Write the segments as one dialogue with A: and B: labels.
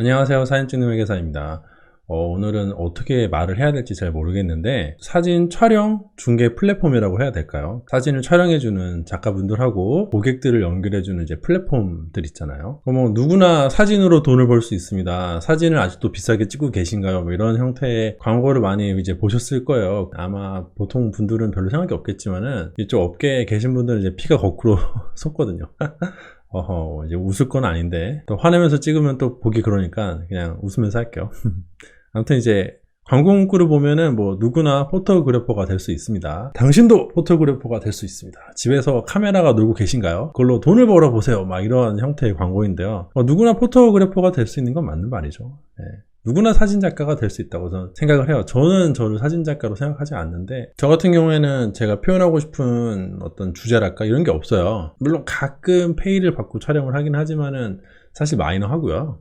A: 안녕하세요. 사진 찍는 회계사입니다. 오늘은 어떻게 말을 해야 될지 잘 모르겠는데 사진 촬영 중개 플랫폼이라고 해야 될까요? 사진을 촬영해주는 작가분들하고 고객들을 연결해주는 이제 플랫폼들 있잖아요. 뭐 누구나 사진으로 돈을 벌 수 있습니다. 사진을 아직도 비싸게 찍고 계신가요? 뭐 이런 형태의 광고를 많이 이제 보셨을 거예요. 아마 보통 분들은 별로 생각이 없겠지만은 이쪽 업계에 계신 분들은 이제 피가 거꾸로 솟거든요. 이제 웃을 건 아닌데 또 화내면서 찍으면 또 보기 그러니까 그냥 웃으면서 할게요. 아무튼 이제 광고 문구를 보면은 뭐 누구나 포토그래퍼가 될 수 있습니다. 당신도 포토그래퍼가 될 수 있습니다. 집에서 카메라가 놀고 계신가요? 그걸로 돈을 벌어 보세요. 막 이런 형태의 광고인데요. 누구나 포토그래퍼가 될 수 있는 건 맞는 말이죠. 네. 누구나 사진작가가 될 수 있다고 저는 생각을 해요. 저는 저를 사진작가로 생각하지 않는데 저 같은 경우에는 제가 표현하고 싶은 어떤 주제랄까 이런 게 없어요. 물론 가끔 페이를 받고 촬영을 하긴 하지만은 사실 마이너하고요.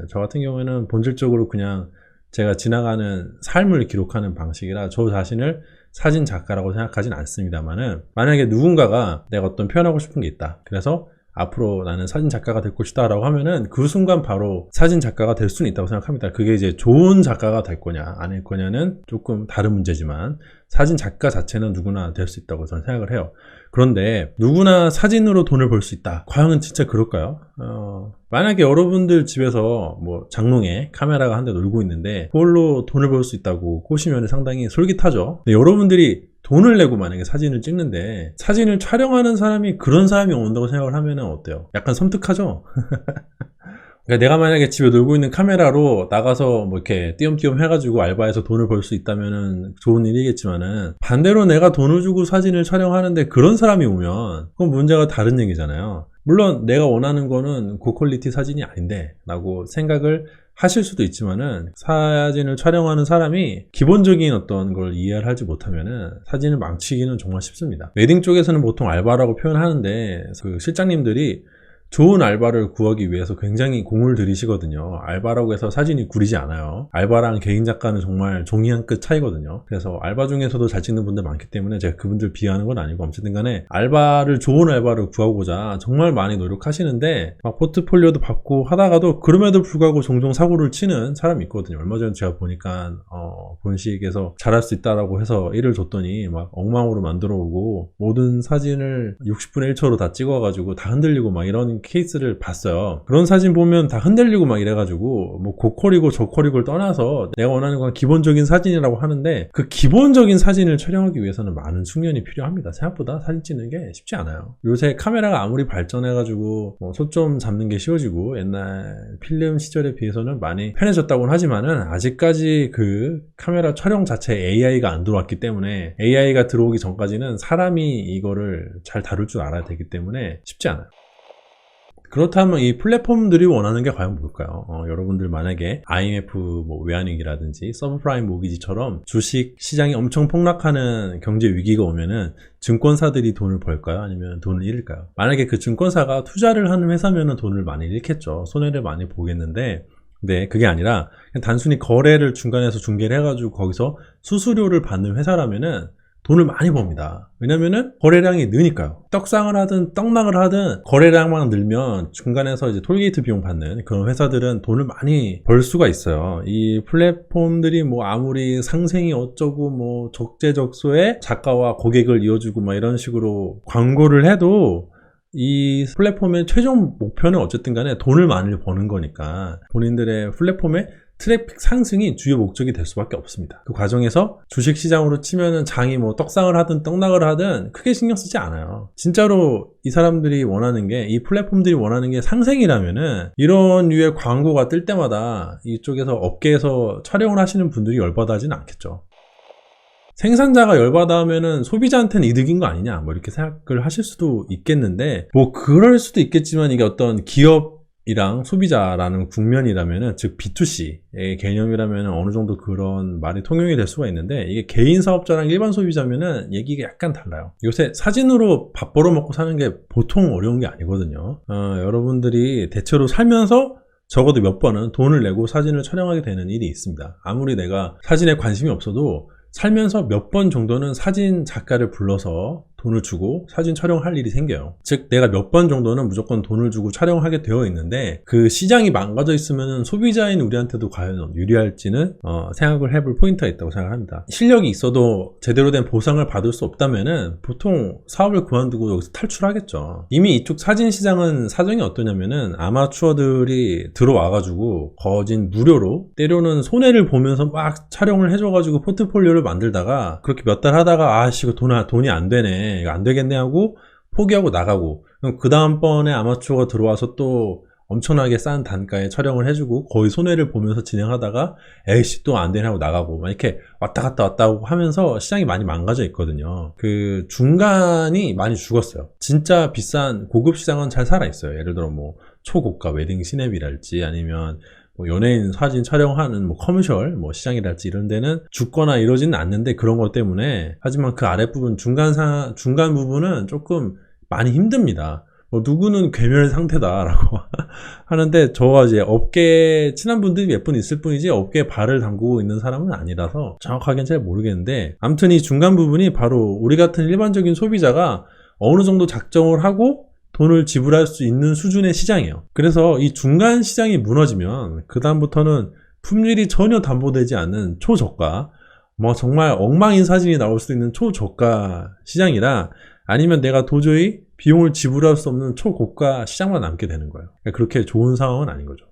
A: 저 같은 경우에는 본질적으로 그냥 제가 지나가는 삶을 기록하는 방식이라 저 자신을 사진작가라고 생각하진 않습니다만은 만약에 누군가가 내가 어떤 표현하고 싶은 게 있다. 그래서 앞으로 나는 사진작가가 될 것이다 라고 하면은 그 순간 바로 사진작가가 될 수는 있다고 생각합니다. 그게 이제 좋은 작가가 될 거냐 아닐 거냐는 조금 다른 문제지만 사진작가 자체는 누구나 될 수 있다고 저는 생각을 해요. 그런데 누구나 사진으로 돈을 벌 수 있다. 과연 진짜 그럴까요? 만약에 여러분들 집에서 뭐 장롱에 카메라가 한 대 놀고 있는데 그걸로 돈을 벌 수 있다고 보시면 상당히 솔깃하죠. 근데 여러분들이 돈을 내고 만약에 사진을 찍는데 사진을 촬영하는 사람이 그런 사람이 온다고 생각을 하면 어때요? 약간 섬뜩하죠? 그러니까 내가 만약에 집에 놀고 있는 카메라로 나가서 뭐 이렇게 띄엄띄엄 해가지고 알바해서 돈을 벌 수 있다면은 좋은 일이겠지만은 반대로 내가 돈을 주고 사진을 촬영하는데 그런 사람이 오면 그건 문제가 다른 얘기잖아요. 물론 내가 원하는 거는 고퀄리티 사진이 아닌데 라고 생각을 하실 수도 있지만은 사진을 촬영하는 사람이 기본적인 어떤 걸 이해를 하지 못하면은 사진을 망치기는 정말 쉽습니다. 웨딩 쪽에서는 보통 알바라고 표현하는데 그 실장님들이 좋은 알바를 구하기 위해서 굉장히 공을 들이시거든요. 알바라고 해서 사진이 구리지 않아요. 알바랑 개인 작가는 정말 종이 한 끗 차이거든요. 그래서 알바 중에서도 잘 찍는 분들 많기 때문에 제가 그분들 비하하는 건 아니고 어쨌든 간에 좋은 알바를 구하고자 정말 많이 노력하시는데 막 포트폴리오도 받고 하다가도 그럼에도 불구하고 종종 사고를 치는 사람이 있거든요. 얼마 전에 제가 보니까 본식에서 잘할 수 있다라고 해서 일을 줬더니 막 엉망으로 만들어 오고 모든 사진을 60분의 1초로 다 찍어가지고 다 흔들리고 막 이런 케이스를 봤어요. 그런 사진 보면 다 흔들리고 막 이래가지고 뭐 고퀄이고 저퀄이고를 떠나서 내가 원하는 건 기본적인 사진이라고 하는데 그 기본적인 사진을 촬영하기 위해서는 많은 숙련이 필요합니다. 생각보다 사진 찍는 게 쉽지 않아요. 요새 카메라가 아무리 발전해가지고 뭐 초점 잡는 게 쉬워지고 옛날 필름 시절에 비해서는 많이 편해졌다고는 하지만은 아직까지 그 카메라 촬영 자체에 AI가 안 들어왔기 때문에 AI가 들어오기 전까지는 사람이 이거를 잘 다룰 줄 알아야 되기 때문에 쉽지 않아요. 그렇다면 이 플랫폼들이 원하는 게 과연 뭘까요? 여러분들 만약에 IMF 뭐 외환위기라든지 서브프라임 모기지처럼 주식 시장이 엄청 폭락하는 경제 위기가 오면은 증권사들이 돈을 벌까요? 아니면 돈을 잃을까요? 만약에 그 증권사가 투자를 하는 회사면은 돈을 많이 잃겠죠. 손해를 많이 보겠는데 네, 그게 아니라 그냥 단순히 거래를 중간에서 중개를 해가지고 거기서 수수료를 받는 회사라면은 돈을 많이 법니다. 왜냐면은 거래량이 느니까요. 떡상을 하든 떡락을 하든 거래량만 늘면 중간에서 이제 톨게이트 비용 받는 그런 회사들은 돈을 많이 벌 수가 있어요. 이 플랫폼들이 뭐 아무리 상생이 어쩌고 뭐 적재적소에 작가와 고객을 이어주고 막 이런 식으로 광고를 해도 이 플랫폼의 최종 목표는 어쨌든 간에 돈을 많이 버는 거니까 본인들의 플랫폼에 트래픽 상승이 주요 목적이 될 수밖에 없습니다. 그 과정에서 주식시장으로 치면은 장이 뭐 떡상을 하든 떡락을 하든 크게 신경 쓰지 않아요. 진짜로 이 사람들이 원하는 게, 이 플랫폼들이 원하는 게 상생이라면은 이런 류의 광고가 뜰 때마다 이쪽에서 업계에서 촬영을 하시는 분들이 열받아 하진 않겠죠. 생산자가 열받아 하면은 소비자한테는 이득인 거 아니냐 뭐 이렇게 생각을 하실 수도 있겠는데 뭐 그럴 수도 있겠지만 이게 어떤 기업이랑 소비자라는 국면이라면은 즉 B2C의 개념이라면은 어느 정도 그런 말이 통용이 될 수가 있는데 이게 개인 사업자랑 일반 소비자면은 얘기가 약간 달라요. 요새 사진으로 밥 벌어먹고 사는 게 보통 어려운 게 아니거든요. 여러분들이 대체로 살면서 적어도 몇 번은 돈을 내고 사진을 촬영하게 되는 일이 있습니다. 아무리 내가 사진에 관심이 없어도 살면서 몇 번 정도는 사진 작가를 불러서 돈을 주고 사진 촬영할 일이 생겨요. 즉 내가 몇 번 정도는 무조건 돈을 주고 촬영하게 되어 있는데 그 시장이 망가져 있으면 소비자인 우리한테도 과연 유리할지는 생각을 해볼 포인트가 있다고 생각합니다. 실력이 있어도 제대로 된 보상을 받을 수 없다면은 보통 사업을 그만두고 여기서 탈출하겠죠. 이미 이쪽 사진 시장은 사정이 어떠냐면은 아마추어들이 들어와가지고 거진 무료로 때로는 손해를 보면서 막 촬영을 해줘가지고 포트폴리오를 만들다가 그렇게 몇 달 하다가 아씨 이거 돈이 안 되네 이거 안 되겠네 하고 포기하고 나가고 그 다음번에 아마추어가 들어와서 또 엄청나게 싼 단가에 촬영을 해주고 거의 손해를 보면서 진행하다가 에이씨 또 안 되네 하고 나가고 막 이렇게 왔다 갔다 하면서 시장이 많이 망가져 있거든요. 그 중간이 많이 죽었어요. 진짜 비싼 고급 시장은 잘 살아있어요. 예를 들어 뭐 초고가 웨딩 시냅이랄지 아니면 뭐 연예인 사진 촬영하는 뭐 커머셜 뭐 시장이랄지 이런 데는 죽거나 이러지는 않는데 그런 것 때문에 하지만 그 아랫부분 중간 부분은 조금 많이 힘듭니다. 뭐 누구는 괴멸 상태다라고 하는데 저와 이제 업계 친한 분들이 몇 분 있을 뿐이지 업계에 발을 담그고 있는 사람은 아니라서 정확하게는 잘 모르겠는데 아무튼 이 중간 부분이 바로 우리 같은 일반적인 소비자가 어느 정도 작정을 하고 돈을 지불할 수 있는 수준의 시장이에요. 그래서 이 중간 시장이 무너지면 그 다음부터는 품질이 전혀 담보되지 않는 초저가 뭐 정말 엉망인 사진이 나올 수 있는 초저가 시장이라 아니면 내가 도저히 비용을 지불할 수 없는 초고가 시장만 남게 되는 거예요. 그러니까 그렇게 좋은 상황은 아닌 거죠.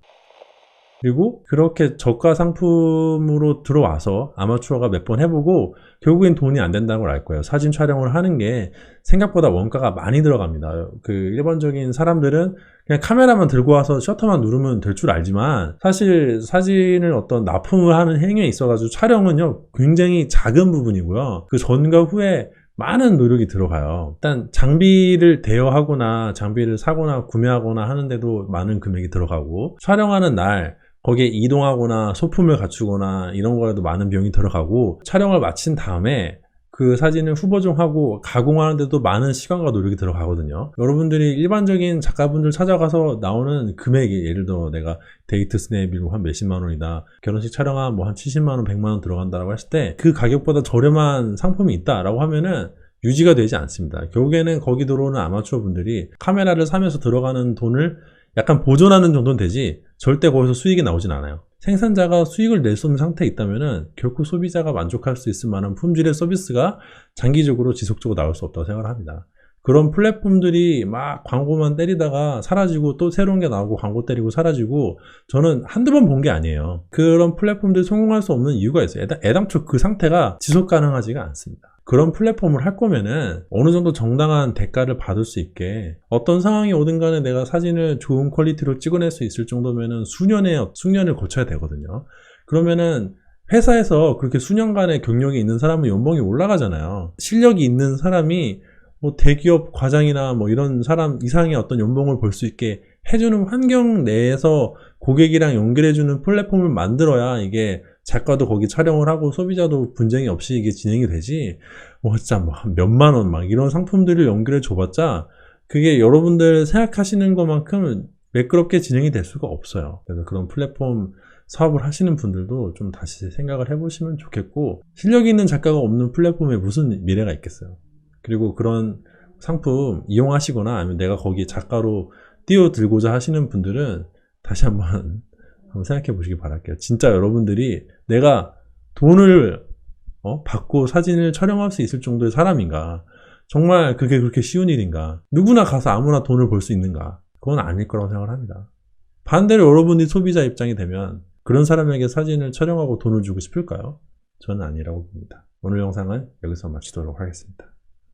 A: 그리고 그렇게 저가 상품으로 들어와서 아마추어가 몇 번 해보고 결국엔 돈이 안 된다는 걸 알 거예요. 사진 촬영을 하는 게 생각보다 원가가 많이 들어갑니다. 그 일반적인 사람들은 그냥 카메라만 들고 와서 셔터만 누르면 될 줄 알지만 사실 사진을 어떤 납품을 하는 행위에 있어가지고 촬영은요 굉장히 작은 부분이고요. 그 전과 후에 많은 노력이 들어가요. 일단 장비를 대여하거나 장비를 사거나 구매하거나 하는데도 많은 금액이 들어가고 촬영하는 날 거기에 이동하거나 소품을 갖추거나 이런 거에도 많은 비용이 들어가고 촬영을 마친 다음에 그 사진을 후보정하고 가공하는데도 많은 시간과 노력이 들어가거든요. 여러분들이 일반적인 작가분들 찾아가서 나오는 금액이 예를 들어 내가 데이트 스냅이 한 몇십만 원이다 결혼식 촬영한 뭐 한 70만 원 100만 원 들어간다고 했을 때 그 가격보다 저렴한 상품이 있다라고 하면은 유지가 되지 않습니다. 결국에는 거기 들어오는 아마추어 분들이 카메라를 사면서 들어가는 돈을 약간 보존하는 정도는 되지 절대 거기서 수익이 나오진 않아요. 생산자가 수익을 낼 수 없는 상태에 있다면 결코 소비자가 만족할 수 있을 만한 품질의 서비스가 장기적으로 지속적으로 나올 수 없다고 생각을 합니다. 그런 플랫폼들이 막 광고만 때리다가 사라지고 또 새로운 게 나오고 광고 때리고 사라지고 저는 한두 번 본 게 아니에요. 그런 플랫폼들이 성공할 수 없는 이유가 있어요. 애당초 그 상태가 지속 가능하지가 않습니다. 그런 플랫폼을 할 거면은 어느 정도 정당한 대가를 받을 수 있게 어떤 상황이 오든 간에 내가 사진을 좋은 퀄리티로 찍어낼 수 있을 정도면은 수년을 거쳐야 되거든요. 그러면은 회사에서 그렇게 수년간의 경력이 있는 사람은 연봉이 올라가잖아요. 실력이 있는 사람이 뭐 대기업 과장이나 뭐 이런 사람 이상의 어떤 연봉을 벌 수 있게 해주는 환경 내에서 고객이랑 연결해주는 플랫폼을 만들어야 이게 작가도 거기 촬영을 하고 소비자도 분쟁이 없이 이게 진행이 되지 뭐 진짜 뭐 몇만 원 막 이런 상품들을 연결해 줘봤자 그게 여러분들 생각하시는 것만큼 매끄럽게 진행이 될 수가 없어요. 그래서 그런 플랫폼 사업을 하시는 분들도 좀 다시 생각을 해보시면 좋겠고 실력이 있는 작가가 없는 플랫폼에 무슨 미래가 있겠어요. 그리고 그런 상품 이용하시거나 아니면 내가 거기에 작가로 뛰어들고자 하시는 분들은 다시 한번 생각해 보시기 바랄게요. 진짜 여러분들이 내가 돈을 받고 사진을 촬영할 수 있을 정도의 사람인가? 정말 그게 그렇게 쉬운 일인가? 누구나 가서 아무나 돈을 벌 수 있는가? 그건 아닐 거라고 생각을 합니다. 반대로 여러분이 소비자 입장이 되면 그런 사람에게 사진을 촬영하고 돈을 주고 싶을까요? 저는 아니라고 봅니다. 오늘 영상은 여기서 마치도록 하겠습니다.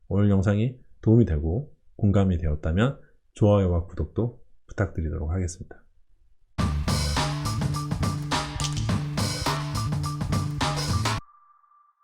A: 오늘 영상이 도움이 되고 공감이 되었다면 좋아요와 구독도 부탁드리도록 하겠습니다.